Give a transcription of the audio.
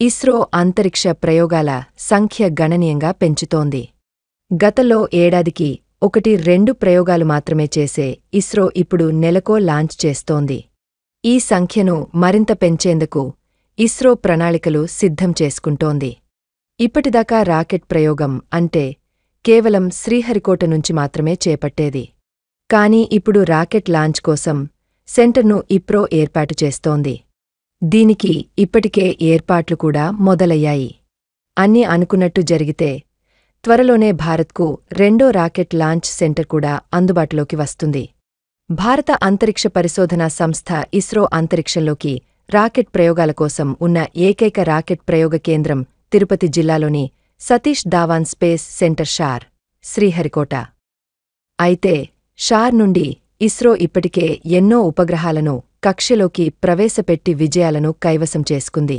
ఇస్రో అంతరిక్ష ప్రయోగాల సంఖ్య గణనీయంగా పెంచుతోంది. గతంలో ఏడాదికి 1-2 ప్రయోగాలు మాత్రమే చేసే ఇస్రో ఇప్పుడు నెలకో లాంచ్ చేస్తోంది. ఈ సంఖ్యను మరింత పెంచేందుకు ఇస్రో ప్రణాళికలు సిద్ధం చేసుకుంటోంది. ఇప్పటిదాకా రాకెట్ ప్రయోగం అంటే కేవలం శ్రీహరికోట నుంచి మాత్రమే చేపట్టేది. కానీ ఇప్పుడు రాకెట్ లాంచ్ కోసం సెంటర్ను ఇస్రో ఏర్పాటు చేస్తోంది. దీనికి ఇప్పటికే ఏర్పాట్లు కూడా మొదలయ్యాయి. అన్నీ అనుకున్నట్టు జరిగితే త్వరలోనే భారత్కు రెండో రాకెట్ లాంచ్ సెంటర్ కూడా అందుబాటులోకి వస్తుంది. భారత అంతరిక్ష పరిశోధనా సంస్థ ఇస్రో అంతరిక్షంలోకి రాకెట్ ప్రయోగాల కోసం ఉన్న ఏకైక రాకెట్ ప్రయోగ కేంద్రం తిరుపతి జిల్లాలోని సతీష్ ధావన్ స్పేస్ సెంటర్ షార్, శ్రీహరికోట. అయితే షార్ నుండి ఇస్రో ఇప్పటికే ఎన్నో ఉపగ్రహాలను కక్షలోకి ప్రవేశపెట్టి విజయాలను కైవసం చేసుకుంది.